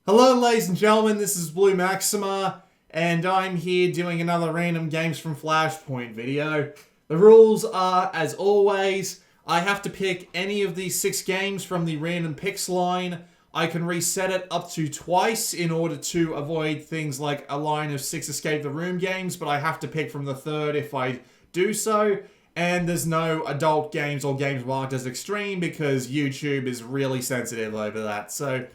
Hello ladies and gentlemen, this is Blue Maxima, and I'm here doing another random games from Flashpoint video. The rules are, as always, I have to pick any of these 6 games from the random picks line. I can reset it up to twice in order to avoid things like a line of 6 escape the room games, but I have to pick from the third if I do so. And there's no adult games or games marked as extreme because YouTube is really sensitive over that. So,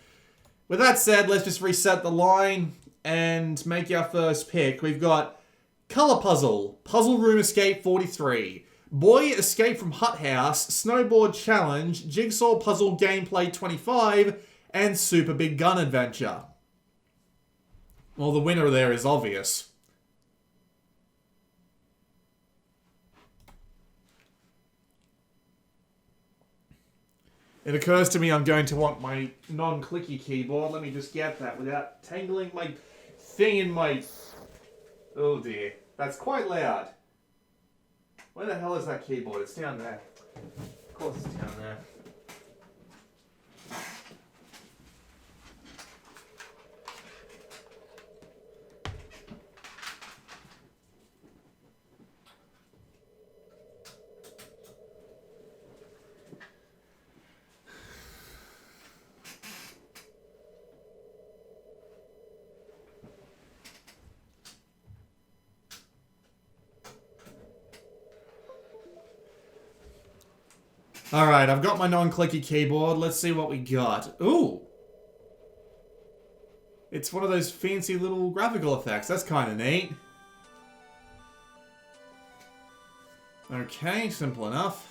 with that said, let's just reset the line and make our first pick. We've got Color Puzzle, Puzzle Room Escape 43, Boy Escape from Hut House, Snowboard Challenge, Jigsaw Puzzle Gameplay 25, and Super Big Gun Adventure. Well, the winner there is obvious. It occurs to me I'm going to want my non-clicky keyboard. Let me just get that without tangling my thing in my... Oh dear. That's quite loud. Where the hell is that keyboard? It's down there. Of course it's down there. Alright, I've got my non-clicky keyboard. Let's see what we got. Ooh! It's one of those fancy little graphical effects. That's kind of neat. Okay, simple enough.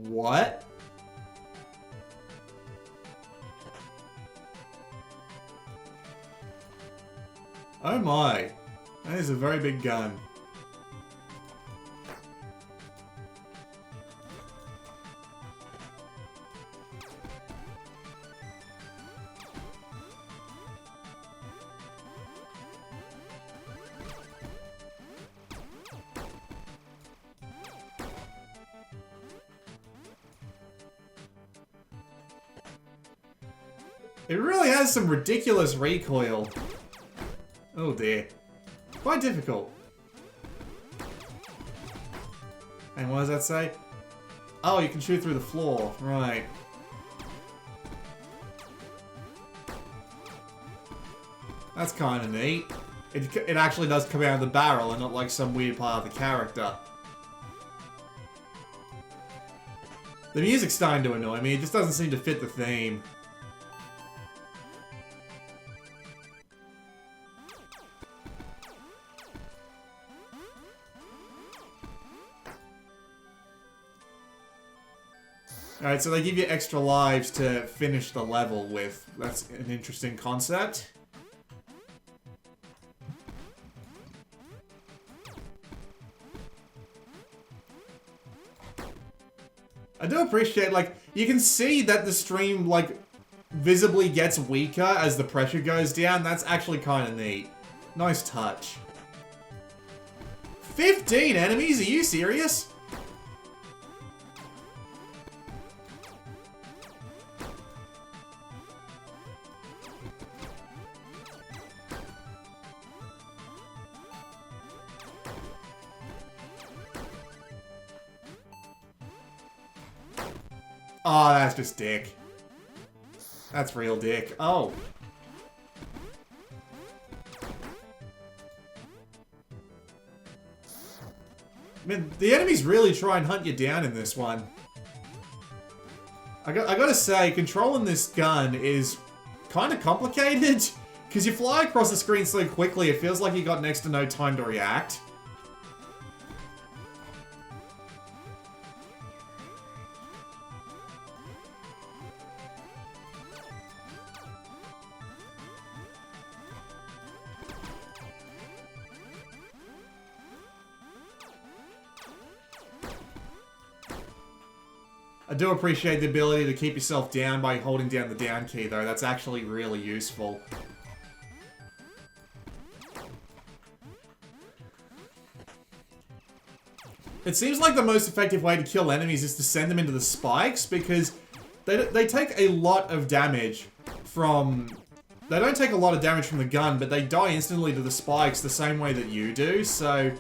What? Oh my. That is a very big gun. It really has some ridiculous recoil. Oh dear. Quite difficult. And what does that say? Oh, you can shoot through the floor. Right. That's kind of neat. It actually does come out of the barrel and not like some weird part of the character. The music's starting to annoy me. It just doesn't seem to fit the theme. Alright, so they give you extra lives to finish the level with. That's an interesting concept. I do appreciate, like, you can see that the stream, like, visibly gets weaker as the pressure goes down. That's actually kind of neat. Nice touch. 15 enemies? Are you serious? Oh, that's just dick. That's real dick. Oh. Man, the enemies really try and hunt you down in this one. I gotta say, controlling this gun is kind of complicated. Because you fly across the screen so quickly, it feels like you got next to no time to react. I do appreciate the ability to keep yourself down by holding down the down key, though. That's actually really useful. It seems like the most effective way to kill enemies is to send them into the spikes, because they take a lot of damage from... They don't take a lot of damage from the gun, but they die instantly to the spikes the same way that you do, so...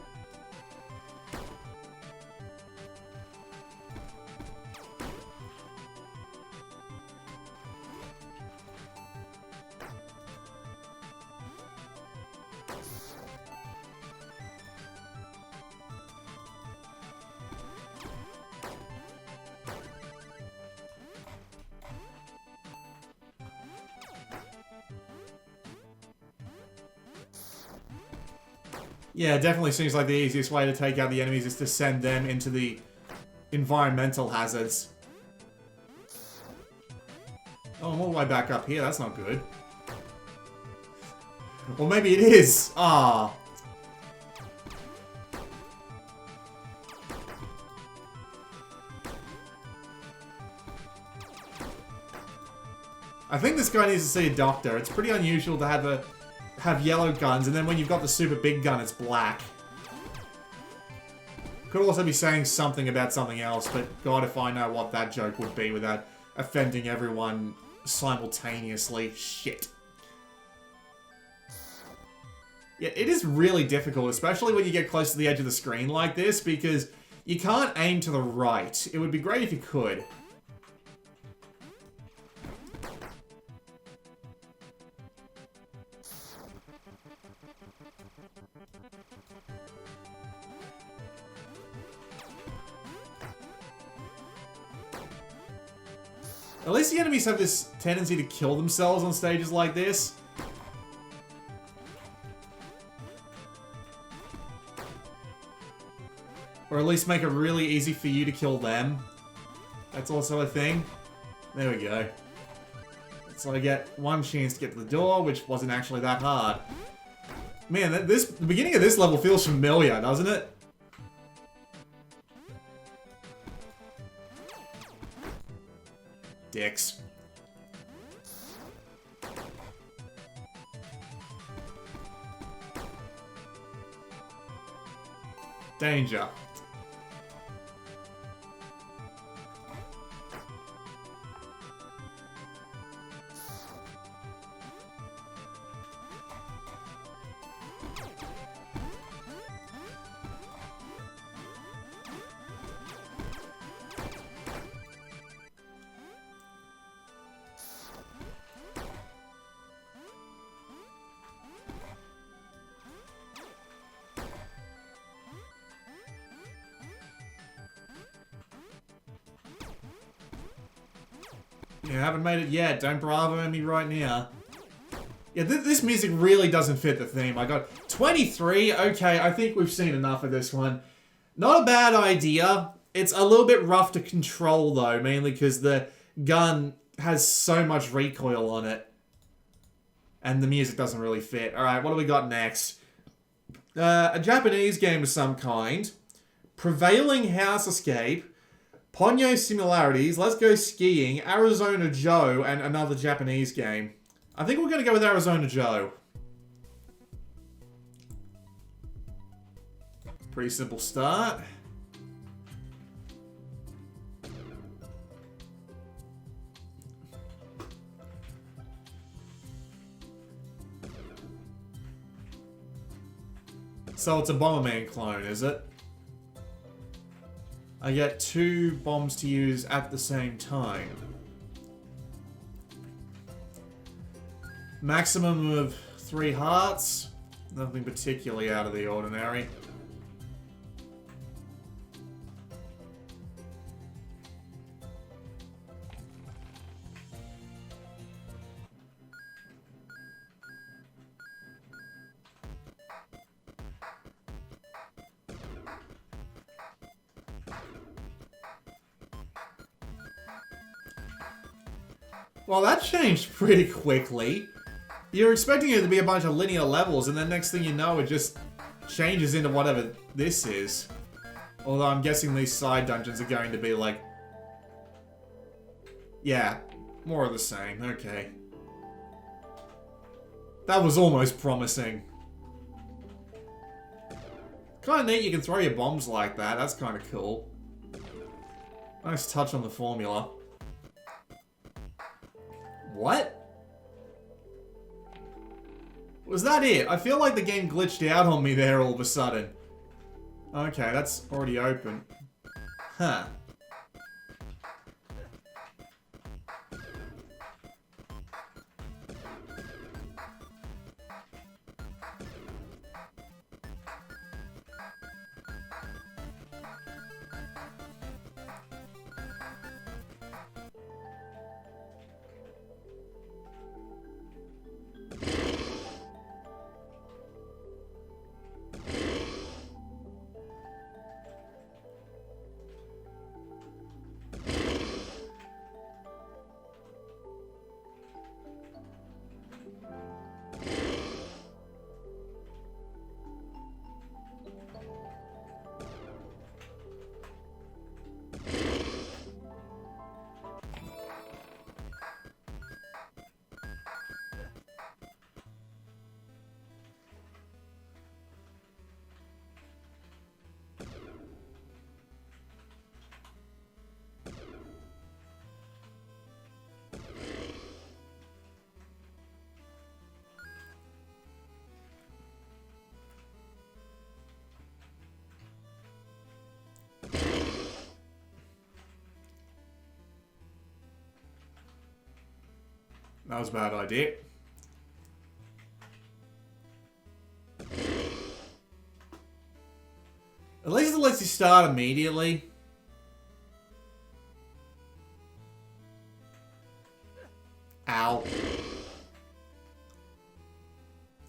Yeah, it definitely seems like the easiest way to take out the enemies is to send them into the environmental hazards. Oh, I'm all the way back up here. That's not good. Well, maybe it is. Ah. I think this guy needs to see a doctor. It's pretty unusual to have yellow guns, and then when you've got the super big gun, it's black. Could also be saying something about something else, but God, if I know what that joke would be without offending everyone simultaneously. Shit. Yeah, it is really difficult, especially when you get close to the edge of the screen like this, because you can't aim to the right. It would be great if you could. At least the enemies have this tendency to kill themselves on stages like this. Or at least make it really easy for you to kill them. That's also a thing. There we go. So I get one chance to get to the door, which wasn't actually that hard. Man, the beginning of this level feels familiar, doesn't it? Dicks. Danger. Yeah, I haven't made it yet. Don't bravo me right now. Yeah, this music really doesn't fit the theme. I got 23. Okay, I think we've seen enough of this one. Not a bad idea. It's a little bit rough to control, though, mainly because the gun has so much recoil on it. And the music doesn't really fit. Alright, what do we got next? A Japanese game of some kind. Prevailing House Escape. Ponyo Similarities, Let's Go Skiing, Arizona Joe, and another Japanese game. I think we're going to go with Arizona Joe. Pretty simple start. So it's a Bomberman clone, is it? I get 2 bombs to use at the same time. Maximum of 3 hearts. Nothing particularly out of the ordinary. Well, that changed pretty quickly. You're expecting it to be a bunch of linear levels, and then next thing you know, it just changes into whatever this is. Although I'm guessing these side dungeons are going to be, like, Yeah, more of the same. Okay. That was almost promising. Kind of neat you can throw your bombs like that. That's kind of cool. Nice touch on the formula. What? Was that it? I feel like the game glitched out on me there all of a sudden. Okay, that's already open. Huh. That was a bad idea. At least it lets you start immediately. Ow.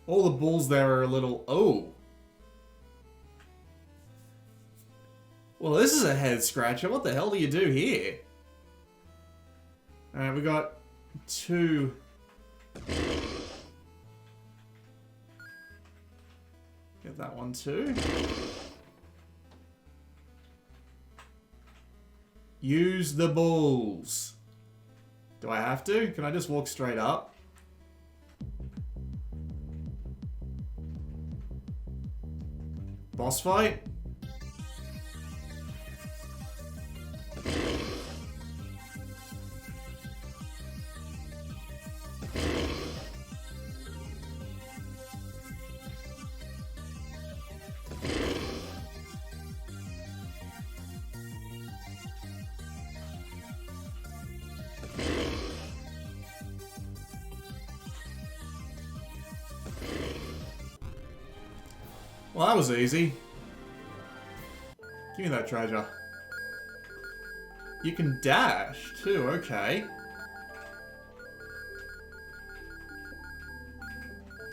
All the balls there are a little... Oh. Well, this is a head scratcher. What the hell do you do here? Alright, we got 2... Get that one too. Use the balls. Do I have to? Can I just walk straight up? Boss fight? Well, that was easy. Give me that treasure. You can dash, too, okay.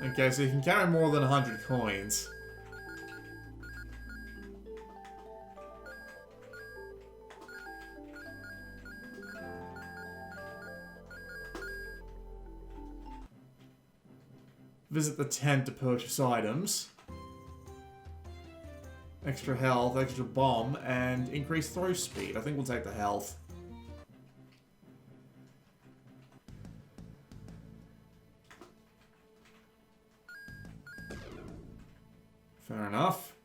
Okay, so you can carry more than 100 coins. Visit the tent to purchase items. Extra health, extra bomb, and increased throw speed. I think we'll take the health. Fair enough.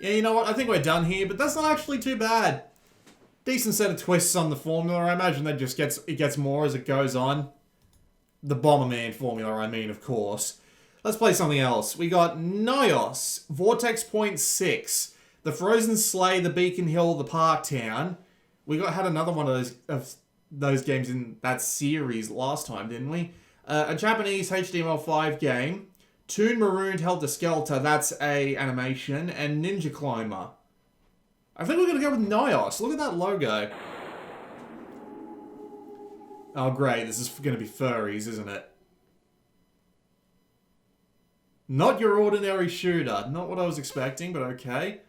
Yeah, you know what? I think we're done here, but that's not actually too bad. Decent set of twists on the formula. I imagine that just gets more as it goes on. The Bomberman formula, I mean, of course. Let's play something else. We got Nyos, Vortex Point 6, The Frozen Sleigh, The Beacon Hill, The Park Town. We had another one of those games in that series last time, didn't we? A Japanese HTML5 game. Toon Marooned Helter Skelter, that's a animation. And Ninja Climber. I think we're going to go with Nyos. Look at that logo. Oh, great. This is going to be furries, isn't it? Not your ordinary shooter. Not what I was expecting, but okay.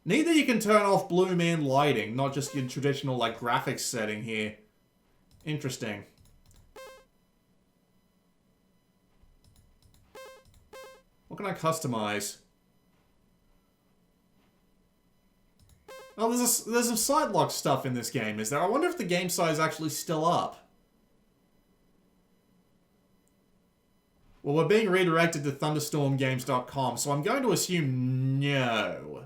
Neither you can turn off blue man lighting, not just your traditional like graphics setting here. Interesting. What can I customize? Oh, there's some side lock stuff in this game, is there? I wonder if the game size is actually still up. Well, we're being redirected to thunderstormgames.com, so I'm going to assume no.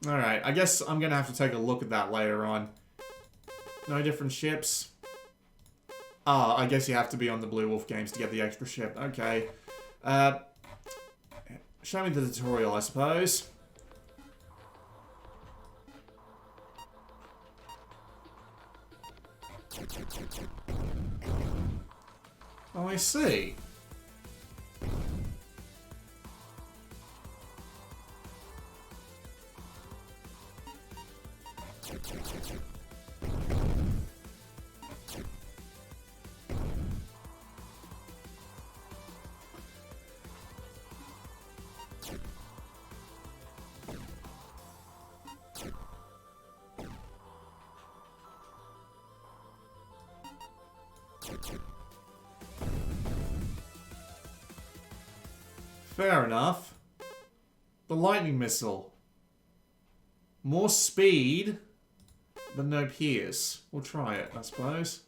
Alright, I guess I'm going to have to take a look at that later on. No different ships. Ah, I guess you have to be on the Blue Wolf games to get the extra ship. Okay. Show me the tutorial, I suppose. Oh, I see. Fair enough. The lightning missile. More speed, but no pierce. We'll try it, I suppose.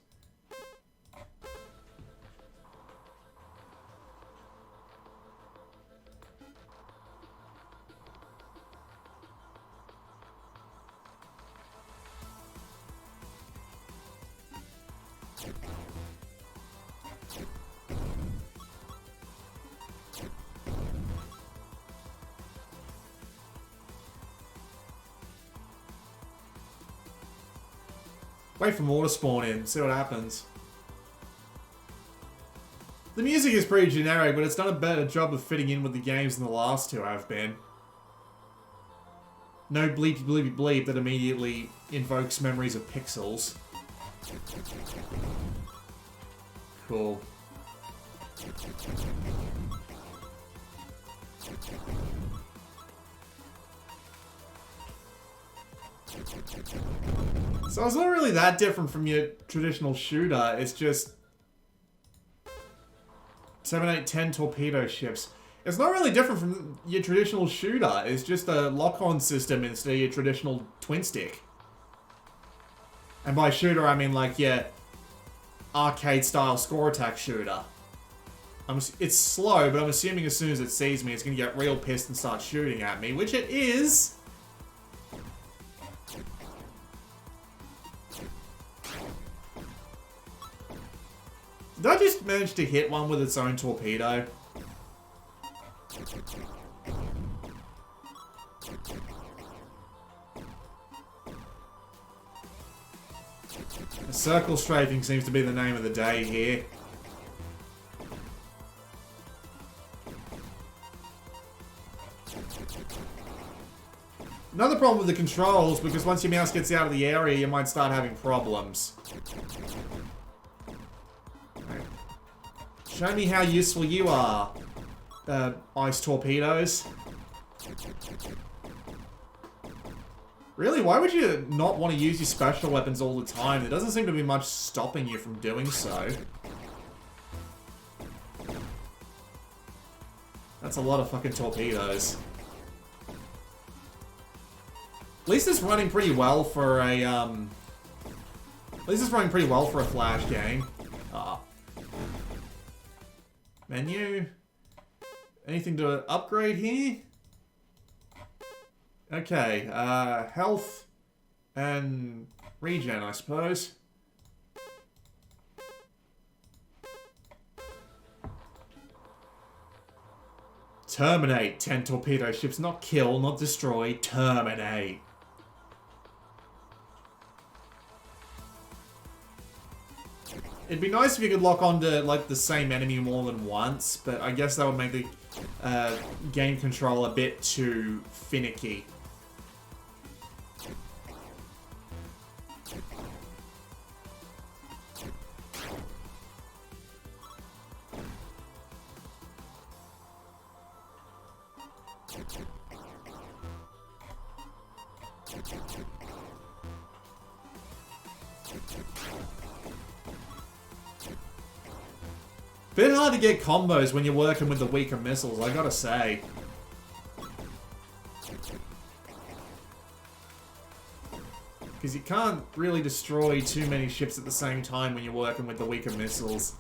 Wait for more to spawn in, see what happens. The music is pretty generic, but it's done a better job of fitting in with the games than the last two have been. No bleepy bleepy bleep that immediately invokes memories of pixels. Cool. So it's not really that different from your traditional shooter, it's just 7, 8, 10 torpedo ships. It's not really different from your traditional shooter, it's just a lock-on system instead of your traditional twin stick. And by shooter I mean like your arcade-style score attack shooter. It's slow, but I'm assuming as soon as it sees me it's going to get real pissed and start shooting at me, which it is. Did I just manage to hit one with its own torpedo? The circle strafing seems to be the name of the day here. Another problem with the controls, because once your mouse gets out of the area, you might start having problems. Show me how useful you are, ice torpedoes. Really, why would you not want to use your special weapons all the time? There doesn't seem to be much stopping you from doing so. That's a lot of fucking torpedoes. At least it's running pretty well for a, At least it's running pretty well for a Flash game. Menu. Anything to upgrade here? Okay, health and regen, I suppose. Terminate 10 torpedo ships, not kill, not destroy, terminate. It'd be nice if you could lock onto, like, the same enemy more than once, but I guess that would make the game control a bit too finicky. Bit hard to get combos when you're working with the weaker missiles, I gotta say. Because you can't really destroy too many ships at the same time when you're working with the weaker missiles.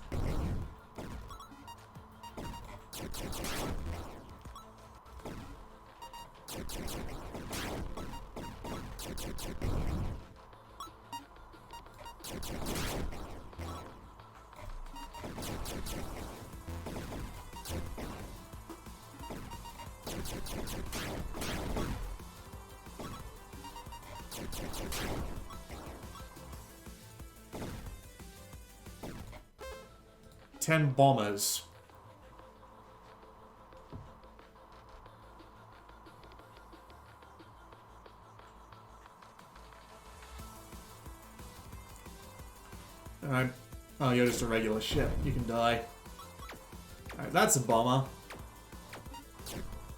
Ten bombers. Alright. Oh, you're just a regular ship. You can die. Alright, that's a bomber.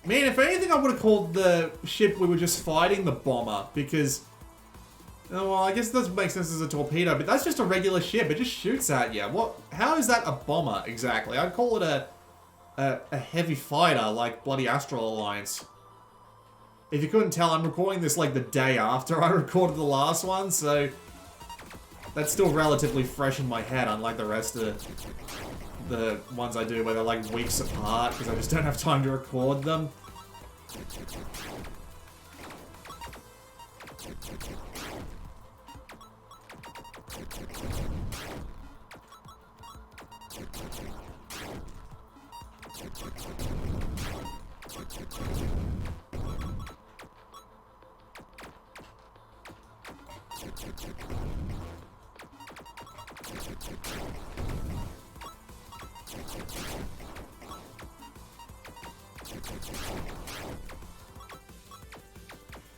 Man, if anything, I would have called the ship we were just fighting the bomber, because... Oh, well, I guess it doesn't make sense as a torpedo, but that's just a regular ship. It just shoots at you. What? How is that a bomber, exactly? I'd call it a heavy fighter, like bloody Astral Alliance. If you couldn't tell, I'm recording this like the day after I recorded the last one, so... That's still relatively fresh in my head, unlike the rest of the ones I do where they're like weeks apart, because I just don't have time to record them.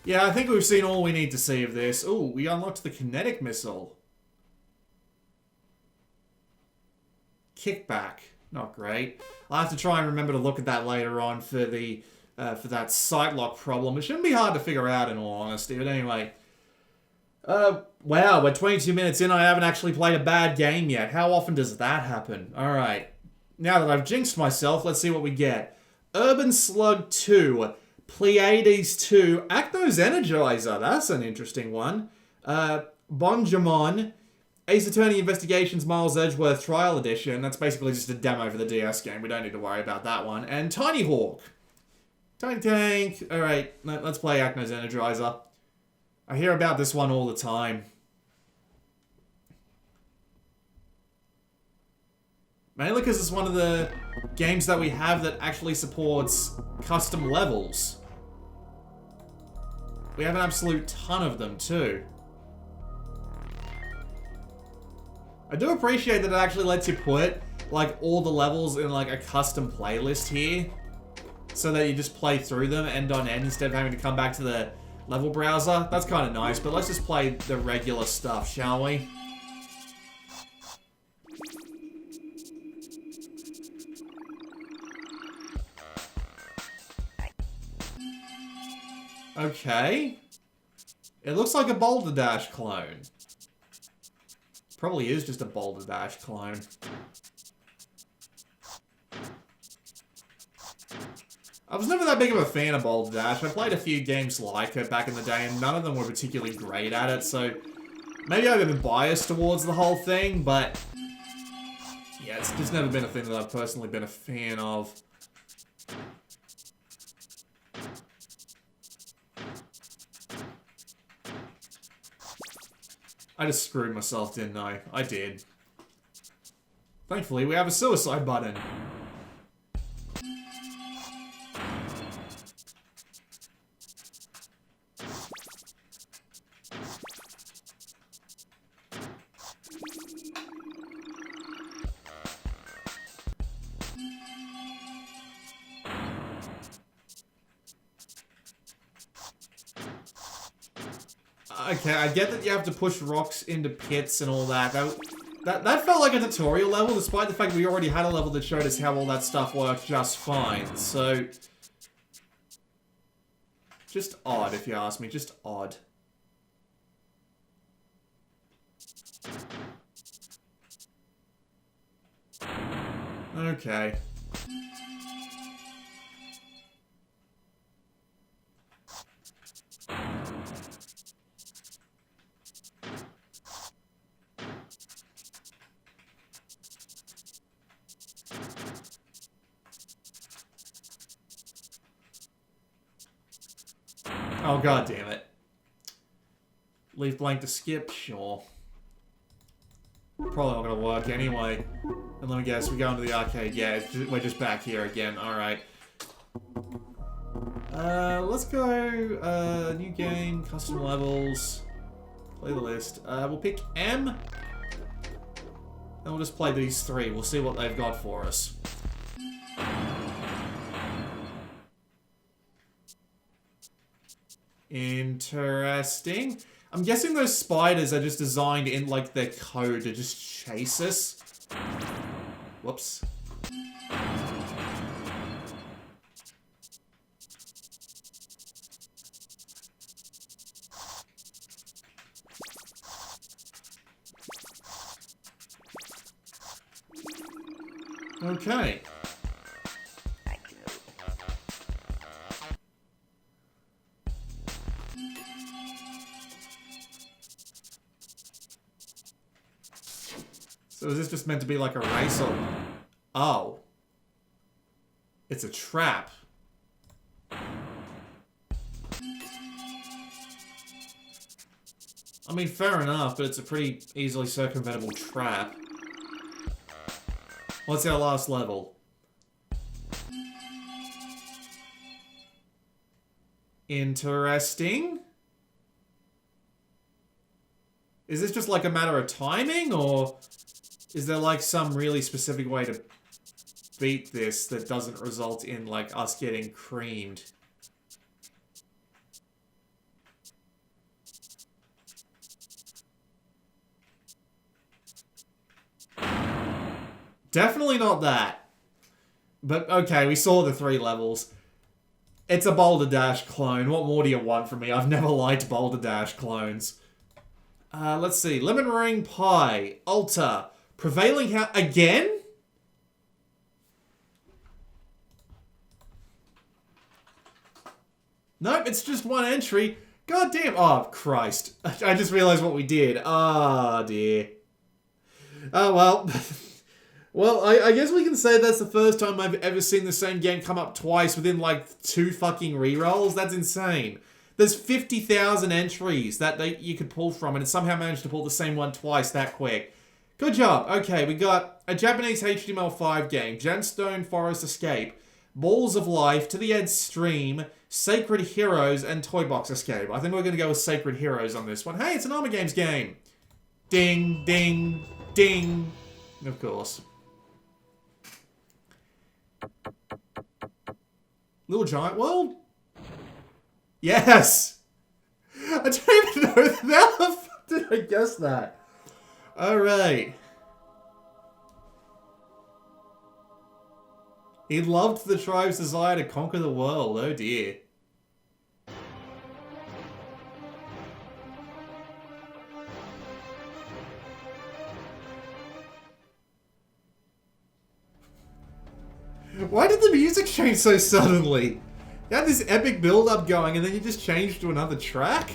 Yeah, I think we've seen all we need to see of this. Ooh, we unlocked the kinetic missile. Kickback. Not great. I'll have to try and remember to look at that later on for the for that sight lock problem. It shouldn't be hard to figure out in all honesty, but anyway. Wow, we're 22 minutes in, I haven't actually played a bad game yet. How often does that happen? Alright. Now that I've jinxed myself, let's see what we get. Urban Slug 2. Pleiades 2. Acno's Energizer. That's an interesting one. Bonjamon. Ace Attorney Investigations Miles Edgeworth Trial Edition. That's basically just a demo for the DS game. We don't need to worry about that one. And Tiny Hawk. Tiny Tank. Alright, let's play Acno's Energizer. I hear about this one all the time. Mainly because it's one of the games that we have that actually supports custom levels. We have an absolute ton of them too. I do appreciate that it actually lets you put like all the levels in like a custom playlist here, so that you just play through them end on end instead of having to come back to the level browser. That's kind of nice, but let's just play the regular stuff, shall we? Okay. It looks like a Boulder Dash clone. Probably is just a Boulder Dash clone. I was never that big of a fan of Boulder Dash. I played a few games like it back in the day, and none of them were particularly great at it, so maybe I've been biased towards the whole thing, but yeah, it's just never been a thing that I've personally been a fan of. I just screwed myself, didn't I? I did. Thankfully, we have a suicide button. Okay, I get that you have to push rocks into pits and all that. That felt like a tutorial level, despite the fact we already had a level that showed us how all that stuff worked just fine. So, just odd, if you ask me. Just odd. Okay. Oh, god damn it. Leave blank to skip? Sure. Probably not gonna work anyway. And let me guess, we go into the arcade. Yeah, we're just back here again. Alright. Let's go, new game, custom levels. Play the list. We'll pick M. And we'll just play these three. We'll see what they've got for us. Interesting. I'm guessing those spiders are just designed in, like, their code to just chase us. Whoops. Okay. So is this just meant to be like a race or... Oh. It's a trap. I mean, fair enough, but it's a pretty easily circumventable trap. What's our last level? Interesting. Is this just like a matter of timing, or is there like some really specific way to beat this that doesn't result in like us getting creamed? Definitely not that. But okay, we saw the 3 levels. It's a Boulder Dash clone. What more do you want from me? I've never liked Boulder Dash clones. Let's see. Lemon Meringue Pie. Alta. Prevailing House. Again? Nope, it's just one entry. God damn. Oh, Christ. I just realized what we did. Ah, dear. Oh, well. Well, I guess we can say that's the first time I've ever seen the same game come up twice within, like, 2 fucking rerolls. That's insane. There's 50,000 entries that you could pull from, and it somehow managed to pull the same one twice that quick. Good job. Okay, we got a Japanese HTML5 game, Gemstone Forest Escape, Balls of Life, To the Edge Stream, Sacred Heroes, and Toy Box Escape. I think we're going to go with Sacred Heroes on this one. Hey, it's an Armor Games game. Ding, ding, ding. Of course. Little Giant World? Yes! I don't even know how the fuck did I guess that? Alright. He loved the tribe's desire to conquer the world. Oh dear. Why did the music change so suddenly? You had this epic build-up going and then you just changed to another track?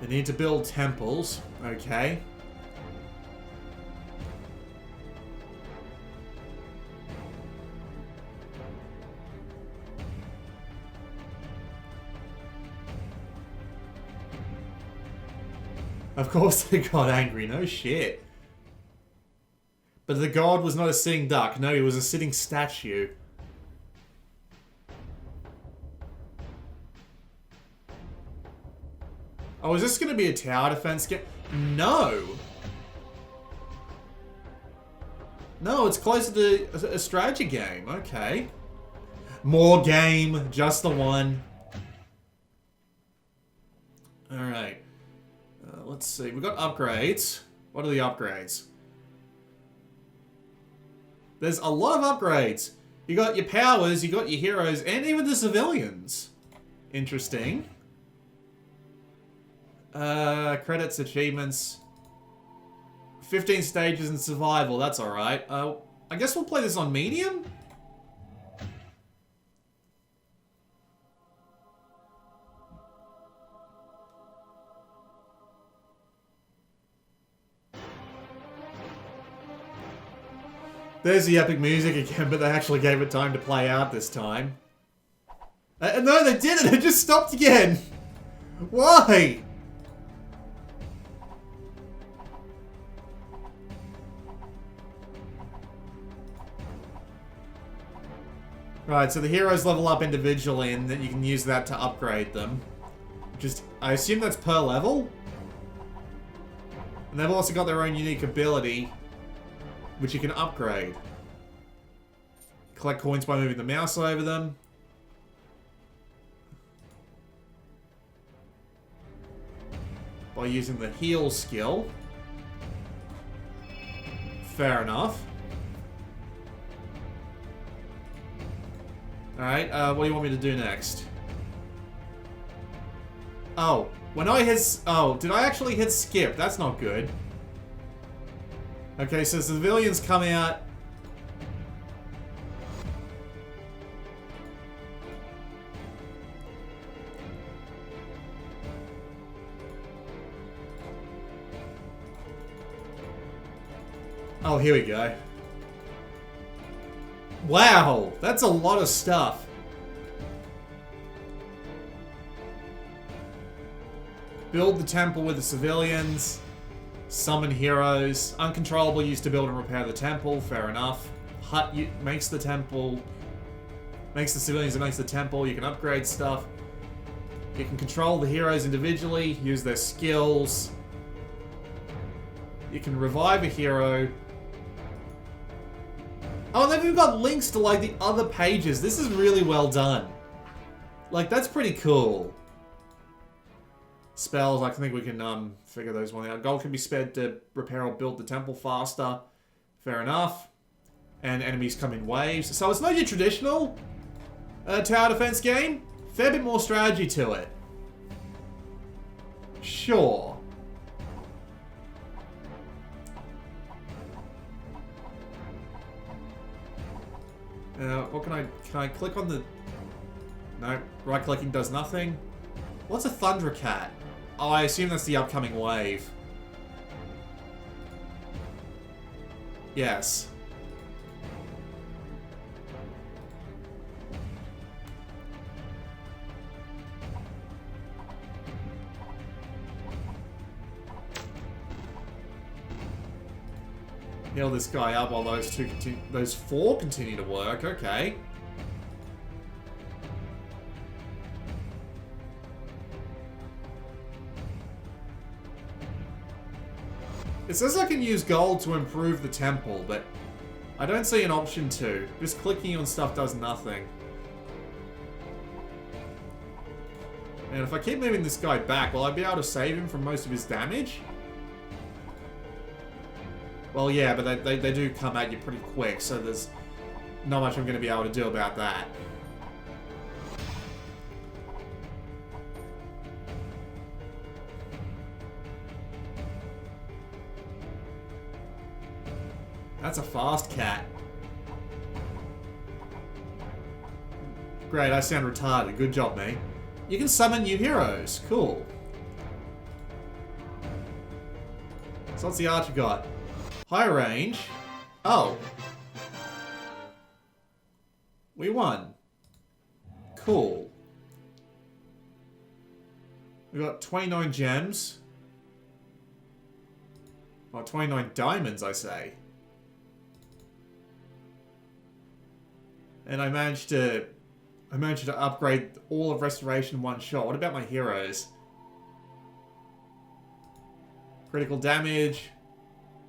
They need to build temples. Okay. Of course they got angry, no shit. But the god was not a sitting duck, no, he was a sitting statue. Oh, is this gonna be a tower defense game? No! No, it's closer to a strategy game, okay. More game, just the one. Alright. Let's see, we got upgrades. What are the upgrades? There's a lot of upgrades. You got your powers, you got your heroes, and even the civilians. Interesting. Credits, achievements. 15 stages in survival, that's alright. I guess we'll play this on medium? There's the epic music again, but they actually gave it time to play out this time. No, they didn't! It just stopped again! Why? Right, so the heroes level up individually, and then you can use that to upgrade them. Just, I assume that's per level? And they've also got their own unique ability, which you can upgrade. Collect coins by moving the mouse over them. By using the heal skill. Fair enough. Alright, what do you want me to do next? Oh, when I hit... Oh, did I actually hit skip? That's not good. Okay, so civilians come out. Oh, here we go. Wow, that's a lot of stuff. Build the temple with the civilians. Summon heroes. Uncontrollable used to build and repair the temple. Fair enough. Hut makes the temple. Makes the civilians and makes the temple. You can upgrade stuff. You can control the heroes individually. Use their skills. You can revive a hero. Oh, and they've even got links to, like, the other pages. This is really well done. Like, that's pretty cool. Spells, I think we can, figure those one out. Gold can be spent to repair or build the temple faster. Fair enough. And enemies come in waves. So it's not your traditional tower defense game. Fair bit more strategy to it. Sure. What can I click on the... No, right-clicking does nothing. What's a Thundercat? Oh, I assume that's the upcoming wave. Yes. Heal this guy up while those four continue to work. Okay. It says I can use gold to improve the temple, but I don't see an option to. Just clicking on stuff does nothing. And if I keep moving this guy back, will I be able to save him from most of his damage? Well, yeah, but they do come at you pretty quick, so there's not much I'm going to be able to do about that. That's a fast cat. Great, I sound retarded. Good job, mate. You can summon new heroes. Cool. So what's the archer got? High range. Oh. We won. Cool. We got 29 gems. Well, 29 diamonds, I say. And I managed to upgrade all of Restoration in one shot. What about my heroes? Critical damage.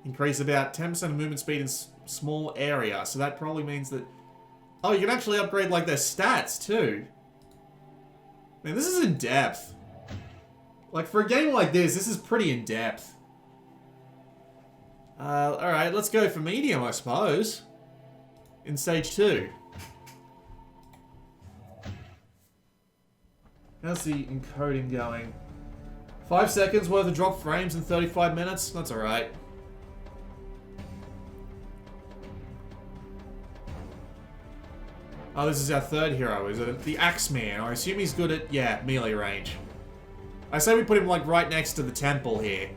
Increase about 10% of movement speed in small area. So that probably means that... Oh, you can actually upgrade, like, their stats, too. Man, this is in-depth. Like, for a game like this is pretty in-depth. Alright, let's go for medium, I suppose. In stage 2. How's the encoding going? 5 seconds worth of drop frames in 35 minutes? That's alright. Oh, this is our third hero, is it? The Axeman. I assume he's good at, yeah, melee range. I say we put him, like, right next to the temple here.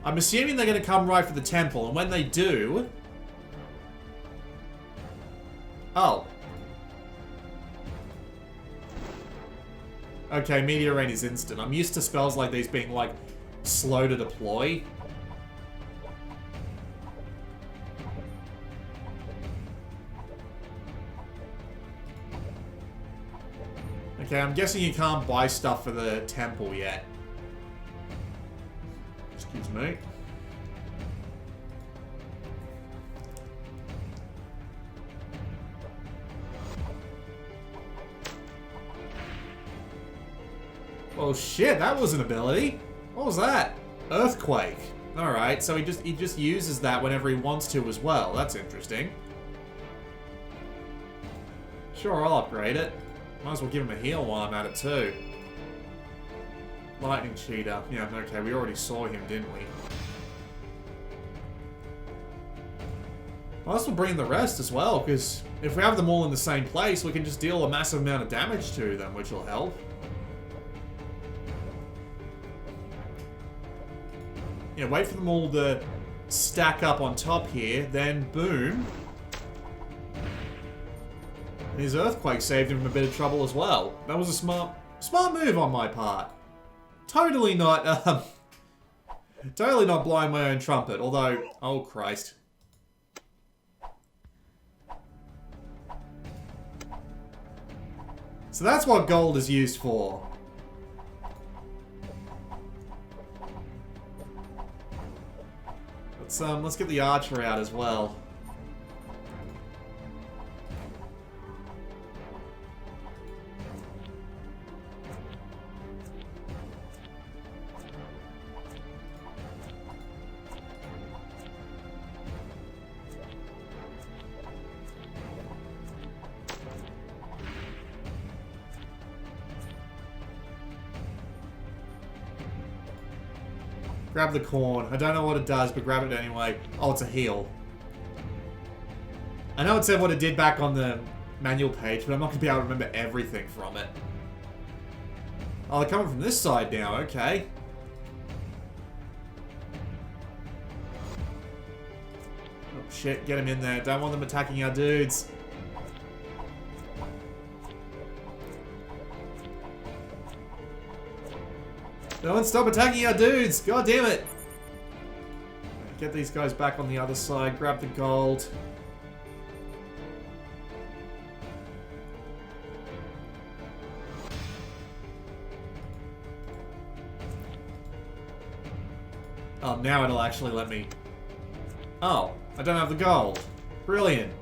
I'm assuming they're going to come right for the temple, and when they do... Oh. Okay, Meteor Rain is instant. I'm used to spells like these being, like, slow to deploy. Okay, I'm guessing you can't buy stuff for the temple yet. Excuse me. Oh shit, that was an ability. What was that? Earthquake. Alright, so he just uses that whenever he wants to as well. That's interesting. Sure, I'll upgrade it. Might as well give him a heal while I'm at it too. Lightning Cheater. Yeah, okay, we already saw him, didn't we? Might as well bring in the rest as well, because if we have them all in the same place, we can just deal a massive amount of damage to them, which will help. Yeah, wait for them all to stack up on top here, then boom. And his Earthquake saved him from a bit of trouble as well. That was a smart move on my part. Totally not, totally not blowing my own trumpet, although, oh Christ. So that's what gold is used for. Let's get the archer out as well. Grab the corn. I don't know what it does, but grab it anyway. Oh, it's a heal. I know it said what it did back on the manual page, but I'm not going to be able to remember everything from it. Oh, they're coming from this side now. Okay. Oh, shit. Get him in there. Don't want them attacking our dudes. No one stop attacking our dudes! God damn it! Get these guys back on the other side, grab the gold. Oh, now it'll actually let me... Oh, I don't have the gold. Brilliant.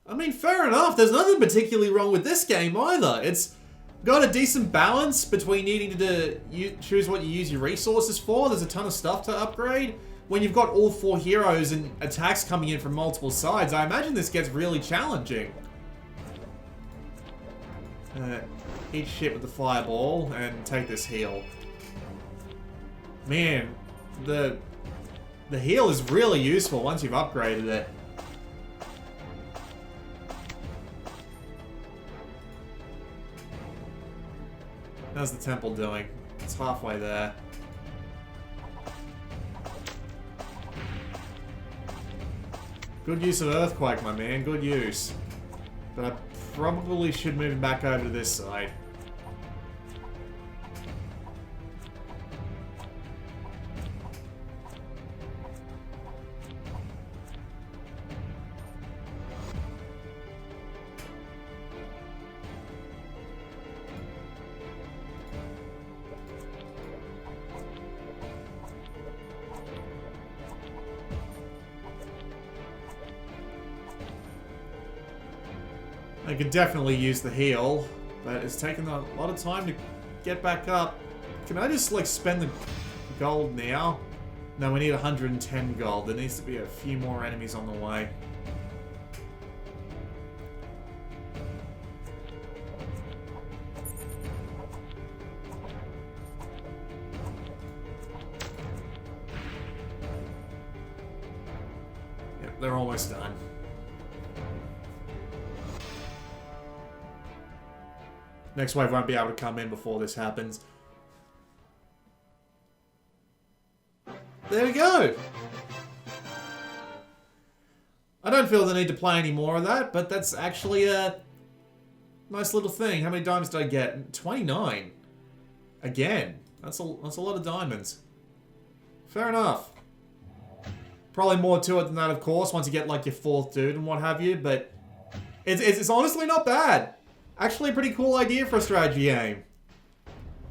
I mean, fair enough. There's nothing particularly wrong with this game either. It's got a decent balance between needing to choose what you use your resources for. There's a ton of stuff to upgrade. When you've got all 4 heroes and attacks coming in from multiple sides, I imagine this gets really challenging. Eat shit with the fireball and take this heal. Man, the heal is really useful once you've upgraded it. How's the temple doing? It's halfway there. Good use of Earthquake, my man. Good use. But I probably should move him back over to this side. I could definitely use the heal, but it's taken a lot of time to get back up. Can I just, like, spend the gold now? No, we need 110 gold. There needs to be a few more enemies on the way. they're almost done. Next wave won't be able to come in before this happens. There we go! I don't feel the need to play any more of that, but that's actually a nice little thing. How many diamonds did I get? 29. Again. That's a lot of diamonds. Fair enough. Probably more to it than that, of course, once you get like your 4th dude and what have you, but it's honestly not bad. Actually a pretty cool idea for a strategy game.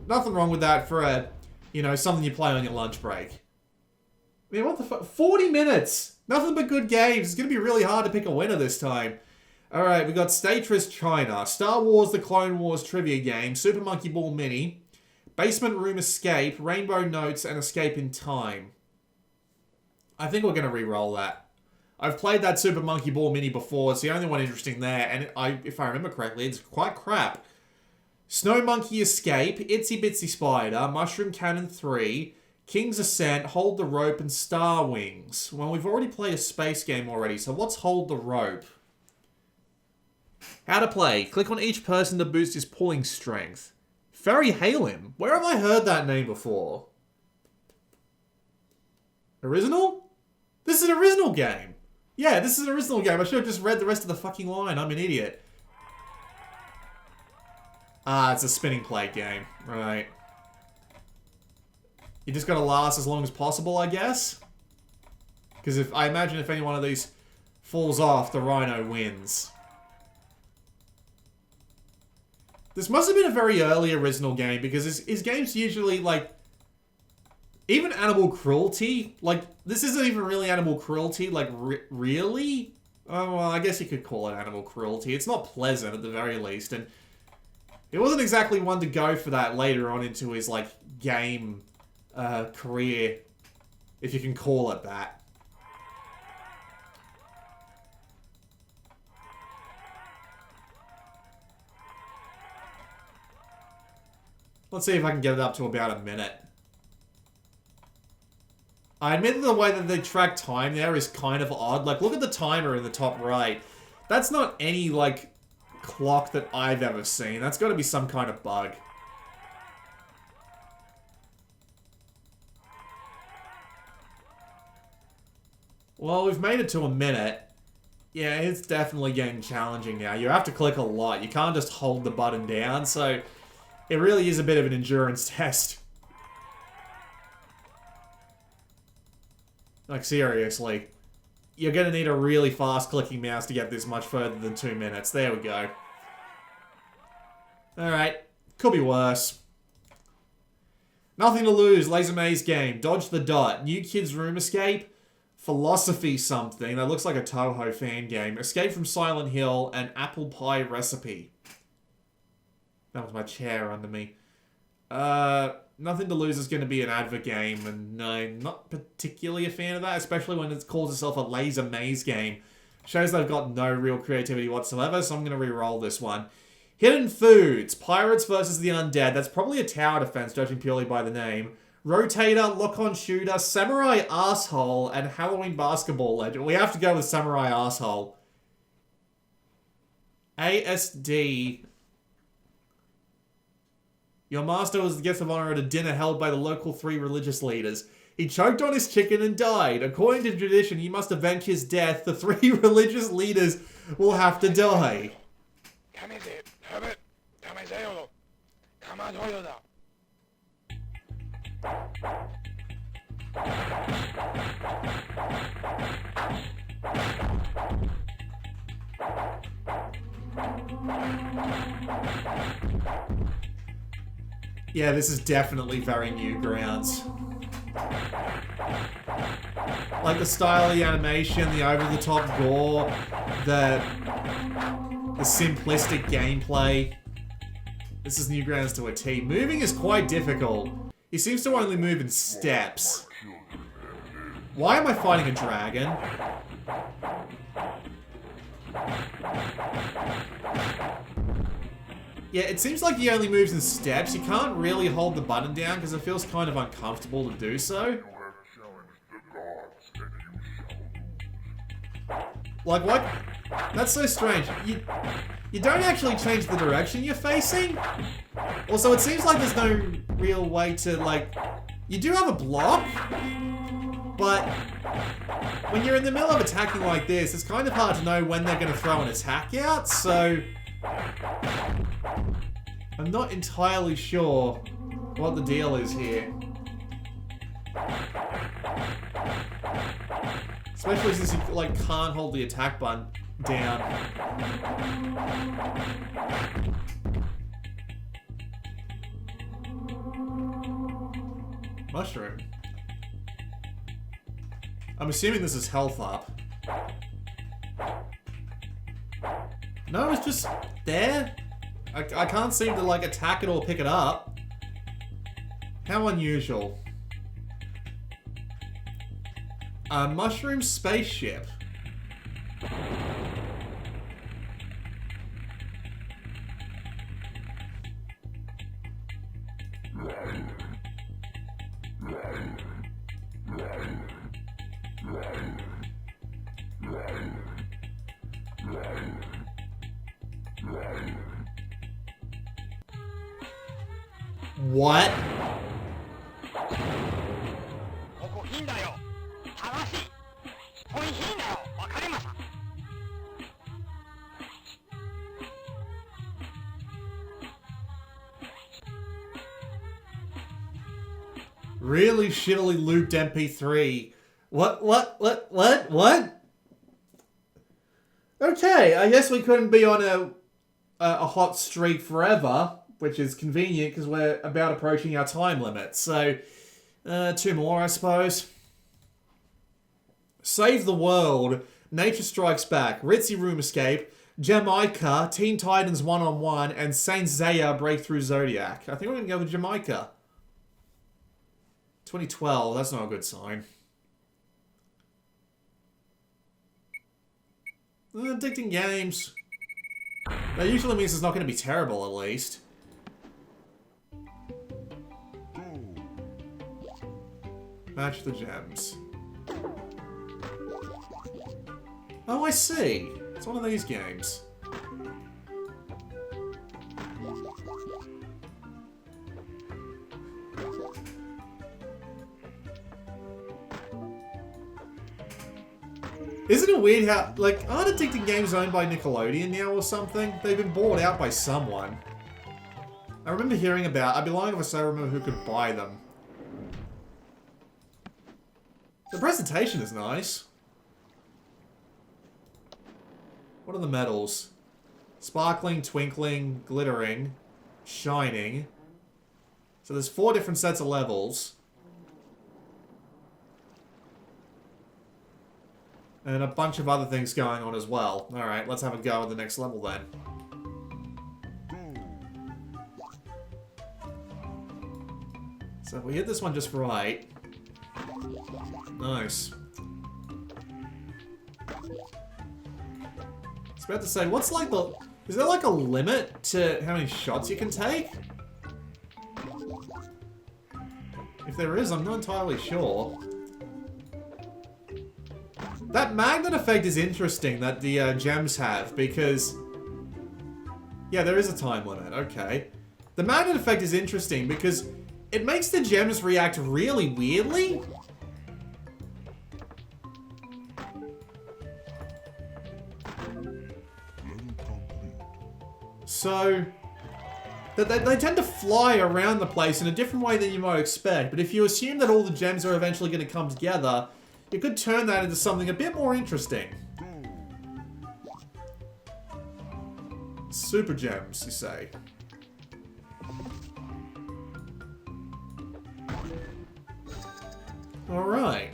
Nothing wrong with that for a, you know, something you play on your lunch break. I mean, what the fuck? 40 minutes! Nothing but good games. It's going to be really hard to pick a winner this time. Alright, we got Statris China, Star Wars The Clone Wars trivia game, Super Monkey Ball Mini, Basement Room Escape, Rainbow Notes, and Escape in Time. I think we're going to re-roll that. I've played that Super Monkey Ball Mini before. It's the only one interesting there, and if I remember correctly, it's quite crap. Snow Monkey Escape, Itsy Bitsy Spider, Mushroom Cannon 3, King's Ascent, Hold the Rope, and Star Wings. Well, we've already played a space game already, so what's Hold the Rope? How to play. Click on each person to boost his pulling strength. Ferry Halim. Where have I heard that name before? Original? This is an original game. Yeah, this is an original game. I should have just read the rest of the fucking line. I'm an idiot. Ah, it's a spinning plate game. Right. You just gotta last as long as possible, I guess? Because I imagine if any one of these falls off, the rhino wins. This must have been a very early original game, because his games usually, like, even animal cruelty, like, this isn't even really animal cruelty, like, really? Oh, well, I guess you could call it animal cruelty. It's not pleasant, at the very least, and it wasn't exactly one to go for that later on into his, like, game career, if you can call it that. Let's see if I can get it up to about a minute. I admit that the way that they track time there is kind of odd. Like, look at the timer in the top right. That's not any, like, clock that I've ever seen. That's got to be some kind of bug. Well, we've made it to a minute. Yeah, it's definitely getting challenging now. You have to click a lot. You can't just hold the button down, so it really is a bit of an endurance test. Like, seriously. You're gonna need a really fast clicking mouse to get this much further than 2 minutes. There we go. Alright. Could be worse. Nothing to lose. Laser maze game. Dodge the dot. New Kids Room Escape. Philosophy something. That looks like a Toho fan game. Escape from Silent Hill. And Apple Pie Recipe. That was my chair under me. Nothing to Lose is going to be an advert game, and I'm not particularly a fan of that, especially when it calls itself a laser maze game. Shows they've got no real creativity whatsoever, so I'm going to re-roll this one. Hidden Foods, Pirates versus the Undead. That's probably a tower defense, judging purely by the name. Rotator, Lock-on Shooter, Samurai Asshole, and Halloween Basketball Legend. We have to go with Samurai Asshole. ASD. Your master was the guest of honor at a dinner held by the local 3 religious leaders. He choked on his chicken and died. According to tradition, he must avenge his death. The 3 religious leaders will have to die. Yeah, this is definitely very Newgrounds. Like the style of the animation, the over-the-top gore, the simplistic gameplay. This is Newgrounds to a T. Moving is quite difficult. He seems to only move in steps. Why am I fighting a dragon? Yeah, it seems like he only moves in steps. You can't really hold the button down because it feels kind of uncomfortable to do so. Like, what? That's so strange. You don't actually change the direction you're facing? Also, it seems like there's no real way to, like... You do have a block, but when you're in the middle of attacking like this, it's kind of hard to know when they're going to throw an attack out, so... I'm not entirely sure what the deal is here. Especially since you, like, can't hold the attack button down. Mushroom. I'm assuming this is health up. No, it's just there. I can't seem to, like, attack it or pick it up. How unusual. A mushroom spaceship. What? Really shittily looped MP3. What? Okay, I guess we couldn't be on a hot streak forever, which is convenient because we're about approaching our time limit. So, 2 more, I suppose. Save the World, Nature Strikes Back, Ritzy Room Escape, Gemaica, Teen Titans 1-on-1, and Saint Seiya Breakthrough Zodiac. I think we're going to go with Gemaica. 2012, that's not a good sign. Addicting games. That usually means it's not going to be terrible, at least. Match the gems. Oh, I see. It's one of these games. Isn't it weird how, like, aren't addicting games owned by Nickelodeon now or something? They've been bought out by someone. I remember hearing about, I'd be lying if I say I remember who could buy them. The presentation is nice. What are the medals? Sparkling, twinkling, glittering, shining. So there's 4 different sets of levels. And a bunch of other things going on as well. Alright, let's have a go at the next level then. So if we hit this one just right. Nice. I was about to say, what's like the... Is there like a limit to how many shots you can take? If there is, I'm not entirely sure. That magnet effect is interesting that the gems have, because... Yeah, there is a time limit, okay. The magnet effect is interesting because it makes the gems react really weirdly. So... They tend to fly around the place in a different way than you might expect, but if you assume that all the gems are eventually going to come together, you could turn that into something a bit more interesting. Super gems, you say? Alright.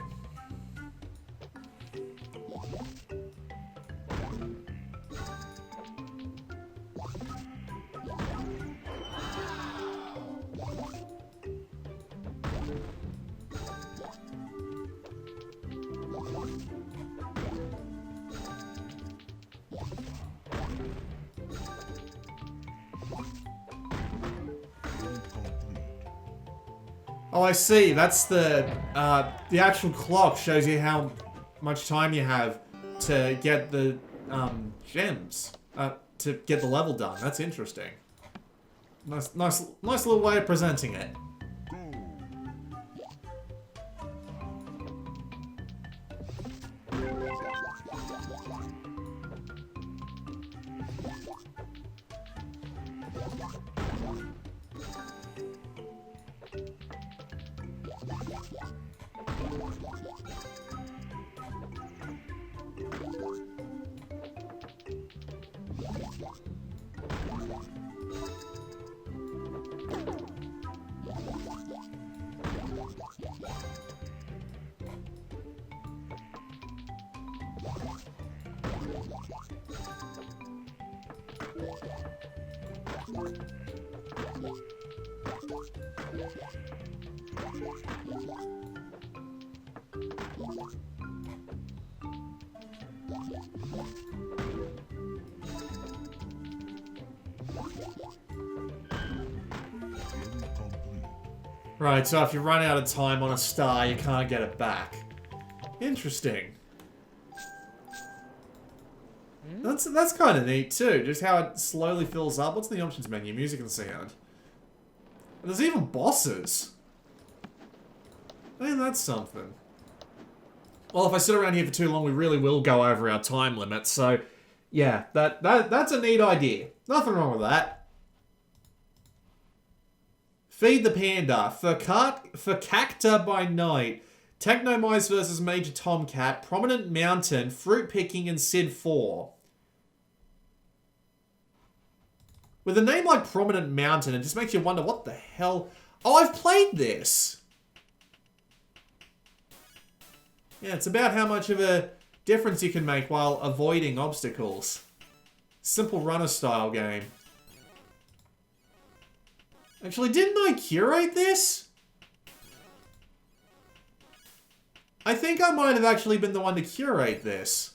Oh, I see. That's the actual clock shows you how much time you have to get the gems, to get the level done. That's interesting. Nice little way of presenting it. Right, so if you run out of time on a star, you can't get it back. Interesting. That's kind of neat too, just how it slowly fills up. What's the options menu? Music and sound. And there's even bosses. Man, that's something. Well, if I sit around here for too long, we really will go over our time limit. So, yeah, that's a neat idea. Nothing wrong with that. Feed the Panda. Fakakta by Night. Technomice versus Major Tomcat. Prominent Mountain. Fruit Picking and Sid 4. With a name like Prominent Mountain, it just makes you wonder what the hell... Oh, I've played this! Yeah, it's about how much of a difference you can make while avoiding obstacles. Simple runner style game. Actually, didn't I curate this? I think I might have actually been the one to curate this.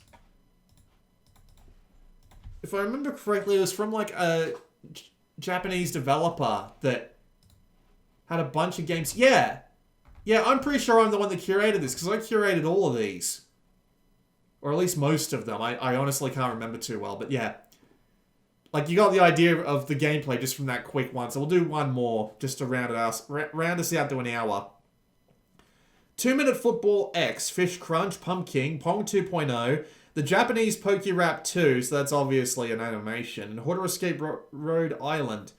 If I remember correctly, it was from like a Japanese developer that had a bunch of games. Yeah. Yeah, I'm pretty sure I'm the one that curated this, because I curated all of these. Or at least most of them. I honestly can't remember too well, but yeah. Like, you got the idea of the gameplay just from that quick one, so we'll do one more, just to round us out to an hour. 2-Minute Football X, Fish Crunch, Pumpkin, Pong 2.0, the Japanese Poke Rap 2, so that's obviously an animation, and How to Escape Rhode Island.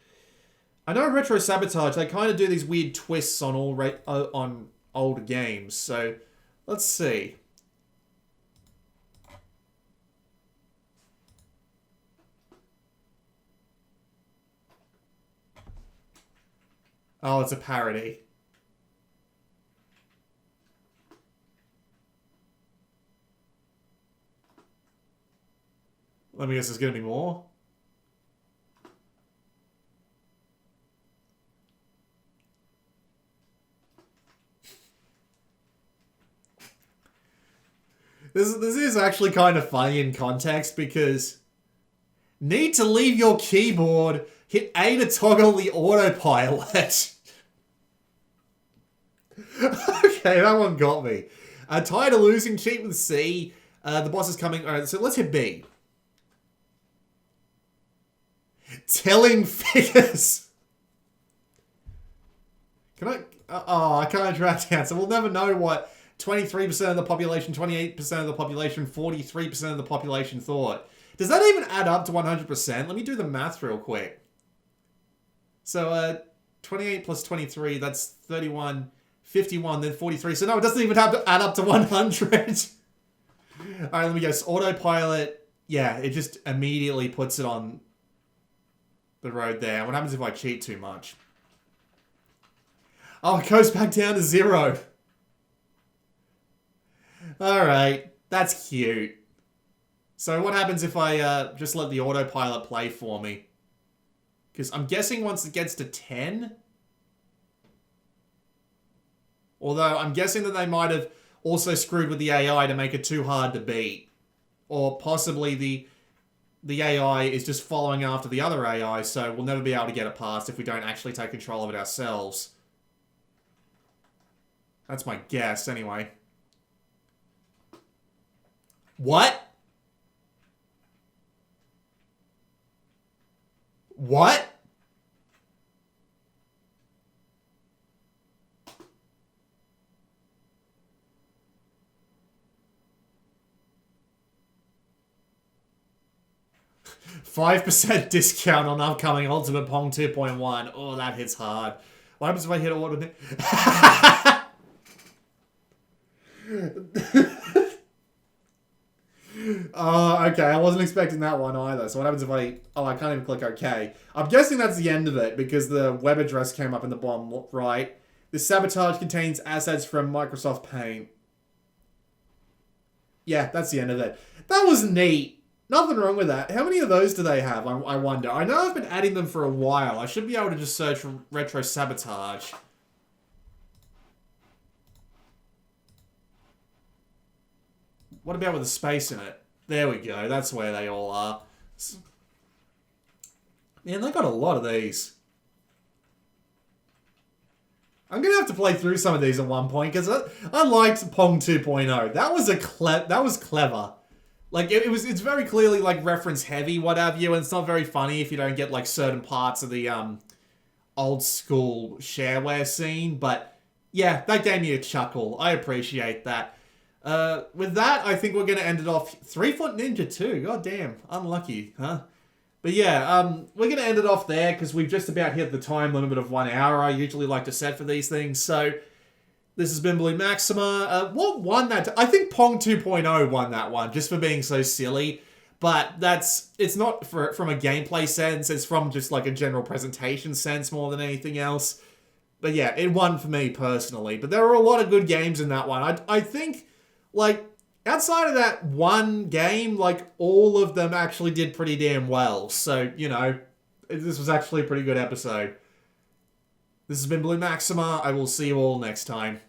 I know Retro Sabotage, they kind of do these weird twists on on older games, so let's see. Oh, it's a parody. Let me guess, there's going to be more. This is actually kind of funny in context because need to leave your keyboard, hit A to toggle the autopilot. Okay, that one got me. Tired of losing, cheat with C. The boss is coming. Alright, so let's hit B. Telling figures. Can I... oh, I can't track down. So we'll never know what 23% of the population, 28% of the population, 43% of the population thought. Does that even add up to 100%? Let me do the math real quick. So, 28 plus 23, that's 31, 51, then 43. So no, it doesn't even have to add up to 100. Alright, let me guess. Autopilot, yeah, it just immediately puts it on the road there. What happens if I cheat too much? Oh, it goes back down to 0. Alright, that's cute. So what happens if I just let the autopilot play for me? Because I'm guessing once it gets to 10... although I'm guessing that they might have also screwed with the AI to make it too hard to beat. Or possibly the AI is just following after the other AI, so we'll never be able to get it past if we don't actually take control of it ourselves. That's my guess, anyway. What? What? %5 discount on upcoming Ultimate Pong 2.1. Oh, that hits hard. What happens if I hit order? Oh, okay. I wasn't expecting that one either. So what happens if I... Oh, I can't even click OK. I'm guessing that's the end of it because the web address came up in the bottom right. This sabotage contains assets from Microsoft Paint. Yeah, that's the end of it. That was neat. Nothing wrong with that. How many of those do they have, I wonder? I know I've been adding them for a while. I should be able to just search for Retro Sabotage. What about with the space in it? There we go. That's where they all are. Man, they got a lot of these. I'm going to have to play through some of these at one point, because I liked Pong 2.0. That was clever. Like, it's very clearly, like, reference heavy, what have you, and it's not very funny if you don't get, like, certain parts of the, old school shareware scene, but, yeah, that gave me a chuckle. I appreciate that. With that, I think we're going to end it off. 3-Foot Ninja too, god damn, unlucky, huh? But yeah, we're going to end it off there, because we've just about hit the time limit of 1 hour I usually like to set for these things, so... This has been Blue Maxima. What won that? I think Pong 2.0 won that one, just for being so silly. But it's not from a gameplay sense, it's from just like a general presentation sense more than anything else. But yeah, it won for me personally. But there were a lot of good games in that one. I think, like, outside of that one game, like, all of them actually did pretty damn well. So, you know, this was actually a pretty good episode. This has been Blue Maxima. I will see you all next time.